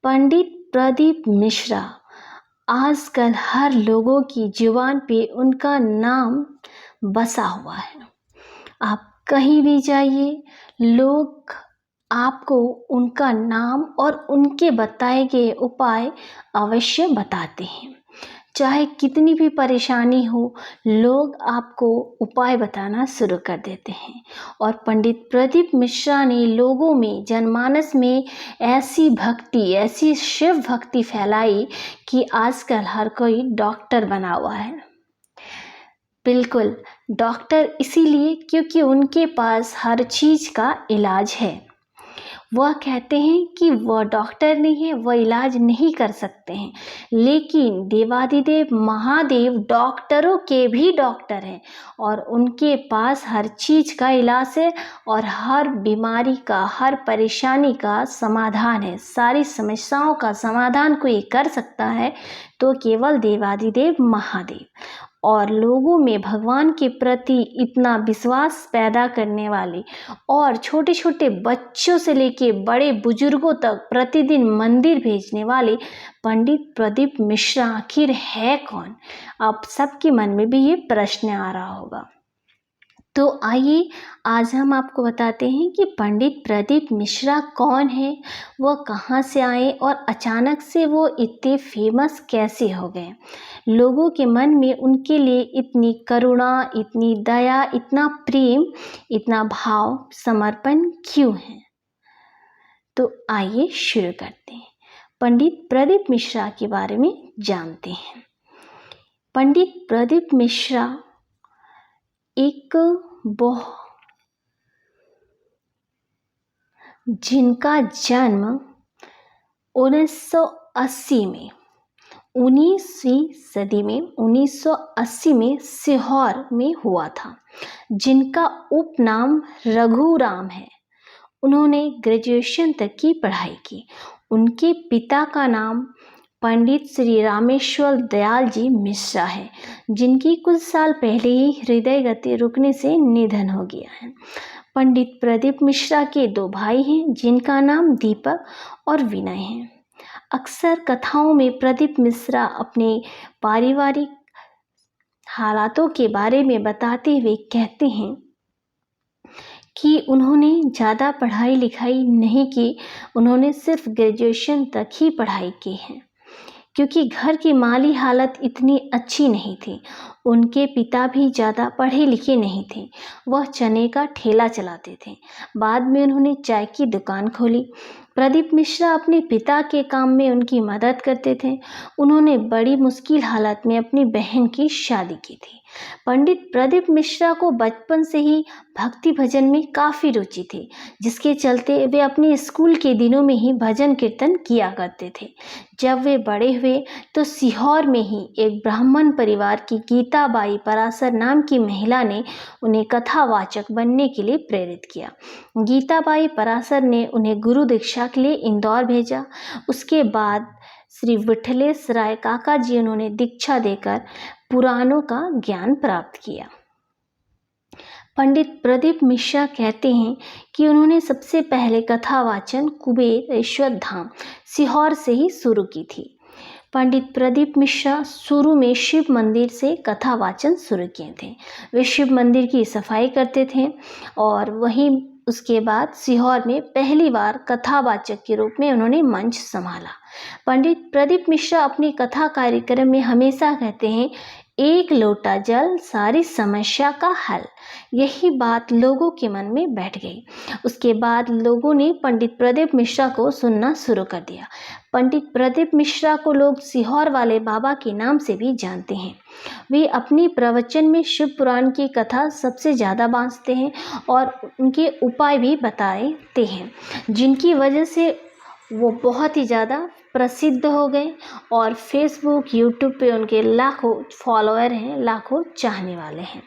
पंडित प्रदीप मिश्रा। आजकल हर लोगों की जुबान पे उनका नाम बसा हुआ है। आप कहीं भी जाइए, लोग आपको उनका नाम और उनके बताए गए उपाय अवश्य बताते हैं। चाहे कितनी भी परेशानी हो, लोग आपको उपाय बताना शुरू कर देते हैं। और पंडित प्रदीप मिश्रा ने लोगों में, जनमानस में ऐसी भक्ति, ऐसी शिव भक्ति फैलाई कि आजकल हर कोई डॉक्टर बना हुआ है। बिल्कुल, डॉक्टर इसीलिए क्योंकि उनके पास हर चीज़ का इलाज है। वह कहते हैं कि वह डॉक्टर नहीं है, वह इलाज नहीं कर सकते हैं, लेकिन देवादिदेव महादेव डॉक्टरों के भी डॉक्टर हैं और उनके पास हर चीज़ का इलाज है और हर बीमारी का, हर परेशानी का समाधान है। सारी समस्याओं का समाधान कोई कर सकता है तो केवल देवादिदेव महादेव। और लोगों में भगवान के प्रति इतना विश्वास पैदा करने वाले और छोटे छोटे बच्चों से लेके बड़े बुजुर्गों तक प्रतिदिन मंदिर भेजने वाले पंडित प्रदीप मिश्रा आखिर है कौन? आप सबके मन में भी ये प्रश्न आ रहा होगा। तो आइए आज हम आपको बताते हैं कि पंडित प्रदीप मिश्रा कौन है, वह कहाँ से आए और अचानक से वो इतने फेमस कैसे हो गए। लोगों के मन में उनके लिए इतनी करुणा, इतनी दया, इतना प्रेम, इतना भाव, समर्पण क्यों है? तो आइए शुरू करते हैं। पंडित प्रदीप मिश्रा के बारे में जानते हैं। पंडित प्रदीप मिश्रा एक जिनका जन्म 1980 में, 19वीं सदी में 1980 में सीहोर में हुआ था, जिनका उपनाम रघुराम है। उन्होंने ग्रेजुएशन तक की पढ़ाई की। उनके पिता का नाम पंडित श्री रामेश्वर दयाल जी मिश्रा है, जिनकी कुछ साल पहले ही हृदय गति रुकने से निधन हो गया है। पंडित प्रदीप मिश्रा के 2 भाई हैं, जिनका नाम दीपक और विनय है। अक्सर कथाओं में प्रदीप मिश्रा अपने पारिवारिक हालातों के बारे में बताते हुए कहते हैं कि उन्होंने ज़्यादा पढ़ाई लिखाई नहीं की, उन्होंने सिर्फ ग्रेजुएशन तक ही पढ़ाई की है, क्योंकि घर की माली हालत इतनी अच्छी नहीं थी। उनके पिता भी ज़्यादा पढ़े लिखे नहीं थे, वह चने का ठेला चलाते थे। बाद में उन्होंने चाय की दुकान खोली। प्रदीप मिश्रा अपने पिता के काम में उनकी मदद करते थे। उन्होंने बड़ी मुश्किल हालत में अपनी बहन की शादी की थी। पंडित प्रदीप मिश्रा को बचपन से ही भक्ति भजन में काफ़ी रुचि थी, जिसके चलते वे अपने स्कूल के दिनों में ही भजन कीर्तन किया करते थे। जब वे बड़े हुए तो सीहोर में ही एक ब्राह्मण परिवार की गीताबाई पराशर नाम की महिला ने उन्हें कथावाचक बनने के लिए प्रेरित किया। गीताबाई पराशर ने उन्हें गुरु दीक्षा के लिए इंदौर भेजा। उसके बाद श्री विठलेश राय काका जी उन्होंने दीक्षा देकर पुराणों का ज्ञान प्राप्त किया। पंडित प्रदीप मिश्रा कहते हैं कि उन्होंने सबसे पहले कथा वाचन कुबेरेश्वर धाम सीहोर से ही शुरू की थी। पंडित प्रदीप मिश्रा शुरू में शिव मंदिर से कथा वाचन शुरू किए थे। वे शिव मंदिर की सफाई करते थे और वहीं उसके बाद सीहोर में पहली बार कथावाचक के रूप में उन्होंने मंच संभाला। पंडित प्रदीप मिश्रा अपनी कथा कार्यक्रम में हमेशा कहते हैं, एक लोटा जल सारी समस्या का हल। यही बात लोगों के मन में बैठ गई। उसके बाद लोगों ने पंडित प्रदीप मिश्रा को सुनना शुरू कर दिया। पंडित प्रदीप मिश्रा को लोग सीहोर वाले बाबा के नाम से भी जानते हैं। वे अपनी प्रवचन में शिव पुराण की कथा सबसे ज़्यादा बांधते हैं और उनके उपाय भी बताते हैं, जिनकी वजह से वो बहुत ही ज़्यादा प्रसिद्ध हो गए और फेसबुक, यूट्यूब पे उनके लाखों फॉलोअर हैं, लाखों चाहने वाले हैं।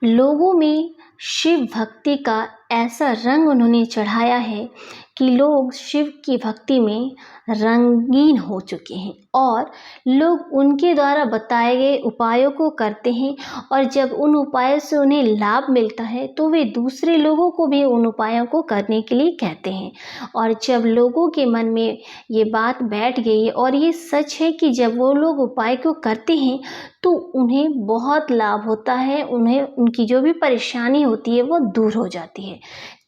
लोगों में शिव भक्ति का ऐसा रंग उन्होंने चढ़ाया है कि लोग शिव की भक्ति में रंगीन हो चुके हैं और लोग उनके द्वारा बताए गए उपायों को करते हैं, और जब उन उपायों से उन्हें लाभ मिलता है तो वे दूसरे लोगों को भी उन उपायों को करने के लिए कहते हैं। और जब लोगों के मन में ये बात बैठ गई और ये सच है कि जब वो लोग उपाय को करते हैं तो उन्हें बहुत लाभ होता है, उन्हें उनकी जो भी परेशानी होती है वो दूर हो जाती है।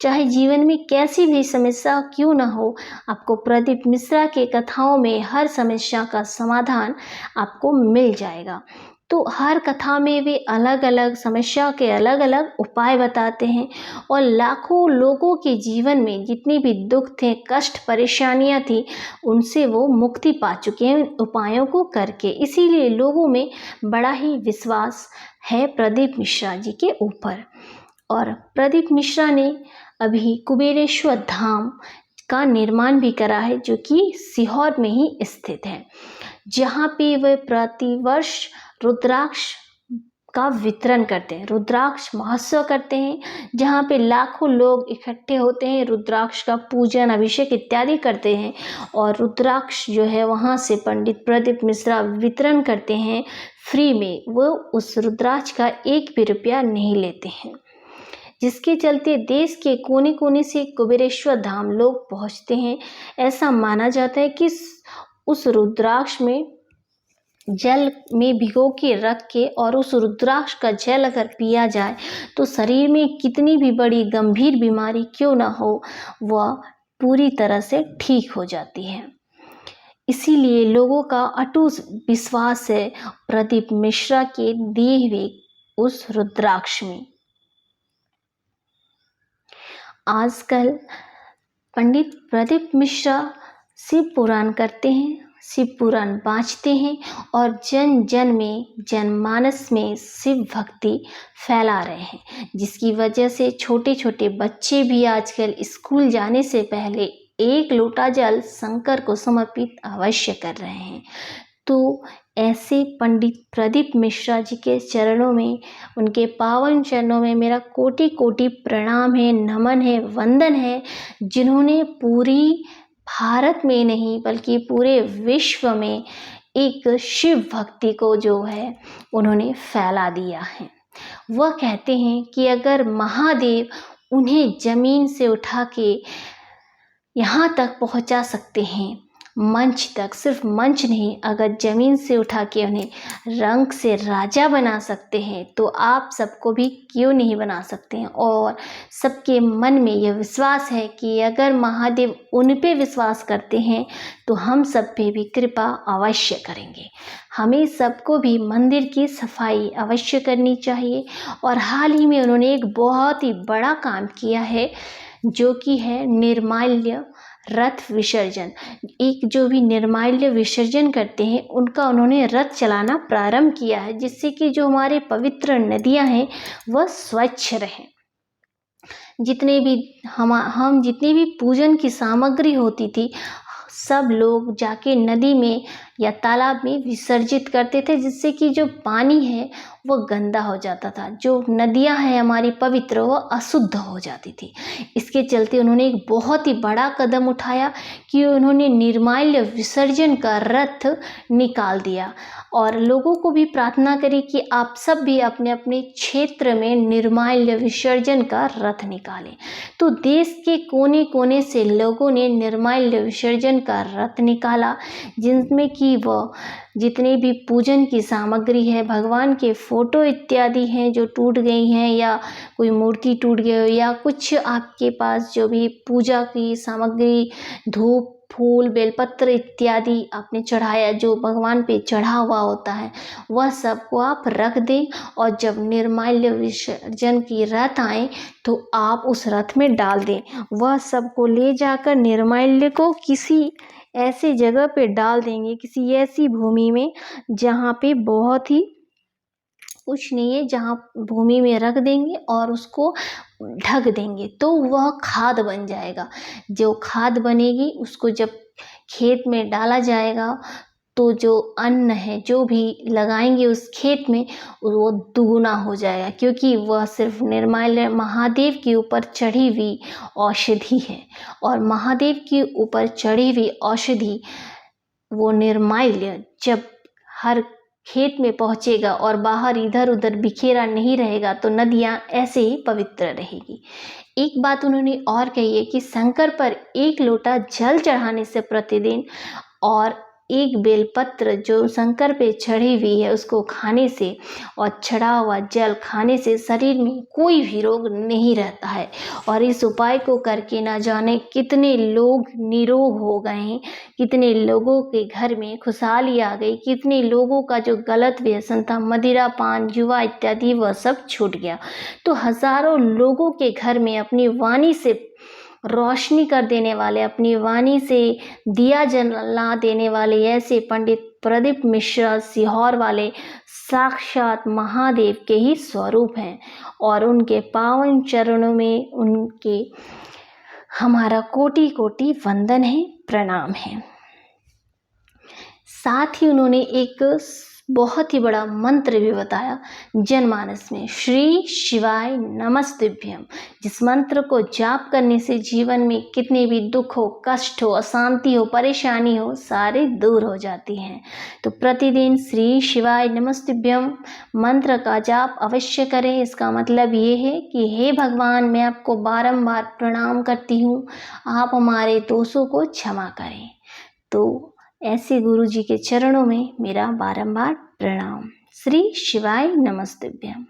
चाहे जीवन में कैसी भी समस्या क्यों ना हो, आपको प्रदीप मिश्रा के कथाओं में हर समस्या का समाधान आपको मिल जाएगा। तो हर कथा में वे अलग अलग समस्या के अलग अलग उपाय बताते हैं और लाखों लोगों के जीवन में जितने भी दुख थे, कष्ट, परेशानियां थी, उनसे वो मुक्ति पा चुके हैं उपायों को करके। इसीलिए लोगों में बड़ा ही विश्वास है प्रदीप मिश्रा जी के ऊपर। और प्रदीप मिश्रा ने अभी कुबेरेश्वर धाम का निर्माण भी करा है, जो कि सीहोर में ही स्थित है, जहाँ पे वे प्रतिवर्ष रुद्राक्ष का वितरण करते हैं, रुद्राक्ष महोत्सव करते हैं, जहाँ पे लाखों लोग इकट्ठे होते हैं, रुद्राक्ष का पूजन, अभिषेक इत्यादि करते हैं। और रुद्राक्ष जो है वहाँ से पंडित प्रदीप मिश्रा वितरण करते हैं फ्री में। वो उस रुद्राक्ष का एक भी रुपया नहीं लेते हैं, जिसके चलते देश के कोने कोने से कुबेरेश्वर धाम लोग पहुँचते हैं। ऐसा माना जाता है कि उस रुद्राक्ष में जल में भिगो के रख के और उस रुद्राक्ष का जल अगर पिया जाए तो शरीर में कितनी भी बड़ी गंभीर बीमारी क्यों ना हो, वह पूरी तरह से ठीक हो जाती है। इसीलिए लोगों का अटूट विश्वास है प्रदीप मिश्रा के दिए हुए उस रुद्राक्ष में। आजकल पंडित प्रदीप मिश्रा शिव पुराण करते हैं, शिव पुराण बाँचते हैं और जन जन में, जनमानस में शिव भक्ति फैला रहे हैं, जिसकी वजह से छोटे छोटे बच्चे भी आजकल स्कूल जाने से पहले एक लोटा जल शंकर को समर्पित अवश्य कर रहे हैं। तो ऐसे पंडित प्रदीप मिश्रा जी के चरणों में, उनके पावन चरणों में मेरा कोटि कोटि प्रणाम है, नमन है, वंदन है, जिन्होंने पूरी भारत में नहीं बल्कि पूरे विश्व में एक शिव भक्ति को जो है उन्होंने फैला दिया है। वह कहते हैं कि अगर महादेव उन्हें जमीन से उठा के यहाँ तक पहुँचा सकते हैं, मंच तक, सिर्फ मंच नहीं, अगर जमीन से उठा के उन्हें रंग से राजा बना सकते हैं तो आप सबको भी क्यों नहीं बना सकते हैं। और सबके मन में यह विश्वास है कि अगर महादेव उन पे विश्वास करते हैं तो हम सब पे भी कृपा अवश्य करेंगे। हमें सबको भी मंदिर की सफाई अवश्य करनी चाहिए। और हाल ही में उन्होंने एक बहुत ही बड़ा काम किया है, जो कि है निर्माल्य रथ विसर्जन। एक जो भी निर्माल्य विसर्जन करते हैं उनका उन्होंने रथ चलाना प्रारंभ किया है, जिससे कि जो हमारे पवित्र नदियां हैं वह स्वच्छ रहें। जितने भी हम जितनी भी पूजन की सामग्री होती थी, सब लोग जाके नदी में या तालाब में विसर्जित करते थे, जिससे कि जो पानी है वह गंदा हो जाता था, जो नदियां हैं हमारी पवित्र वह अशुद्ध हो जाती थी। इसके चलते उन्होंने एक बहुत ही बड़ा कदम उठाया कि उन्होंने निर्माल्य विसर्जन का रथ निकाल दिया। और लोगों को भी प्रार्थना करी कि आप सब भी अपने अपने क्षेत्र में निर्माल्य विसर्जन का रथ निकालें। तो देश के कोने कोने से लोगों ने निर्माल्य विसर्जन का रथ निकाला, जिनमें कि वह जितने भी पूजन की सामग्री है, भगवान के फोटो इत्यादि हैं जो टूट गई हैं, या कोई मूर्ति टूट गई हो, या कुछ आपके पास जो भी पूजा की सामग्री, धूप, फूल, बेलपत्र इत्यादि आपने चढ़ाया, जो भगवान पे चढ़ा हुआ होता है, वह सबको आप रख दें। और जब निर्माल्य विसर्जन की रथ आए तो आप उस रथ में डाल दें। वह सबको ले जाकर निर्माल्य को किसी ऐसी जगह पे डाल देंगे, किसी ऐसी भूमि में जहाँ पे बहुत ही कुछ नहीं है, जहाँ भूमि में रख देंगे और उसको ढक देंगे, तो वह खाद बन जाएगा। जो खाद बनेगी उसको जब खेत में डाला जाएगा तो जो अन्न है, जो भी लगाएंगे उस खेत में, वो दुगुना हो जाएगा, क्योंकि वह सिर्फ निर्माल्य महादेव के ऊपर चढ़ी हुई औषधि है। और महादेव के ऊपर चढ़ी हुई औषधि, वो निर्माल्य जब हर खेत में पहुंचेगा और बाहर इधर उधर बिखेरा नहीं रहेगा, तो नदियां ऐसे ही पवित्र रहेगी। एक बात उन्होंने और कही है कि शंकर पर एक लोटा जल चढ़ाने से प्रतिदिन, और एक बेलपत्र जो शंकर पे चढ़ी हुई है उसको खाने से, और चढ़ा हुआ जल खाने से शरीर में कोई भी रोग नहीं रहता है। और इस उपाय को करके ना जाने कितने लोग निरोग हो गए हैं, कितने लोगों के घर में खुशहाली आ गई, कितने लोगों का जो गलत व्यसन था, मदिरा पान जुआ इत्यादि, वह सब छूट गया। तो हजारों लोगों के घर में अपनी वाणी से रोशनी कर देने वाले, अपनी वाणी से दिया जला देने वाले ऐसे पंडित प्रदीप मिश्रा सीहोर वाले साक्षात महादेव के ही स्वरूप हैं। और उनके पावन चरणों में उनके हमारा कोटि कोटि वंदन है, प्रणाम है। साथ ही उन्होंने एक बहुत ही बड़ा मंत्र भी बताया जनमानस में, श्री शिवाय नमस्तुभ्यम, जिस मंत्र को जाप करने से जीवन में कितने भी दुख हो, कष्ट हो, अशांति हो, परेशानी हो, सारे दूर हो जाती हैं। तो प्रतिदिन श्री शिवाय नमस्तुभ्यम मंत्र का जाप अवश्य करें। इसका मतलब ये है कि हे भगवान, मैं आपको बारंबार प्रणाम करती हूँ, आप हमारे दोषों को क्षमा करें। तो ऐसे गुरु जी के चरणों में मेरा बारंबार प्रणाम। श्री शिवाय नमस्तुभ्यम।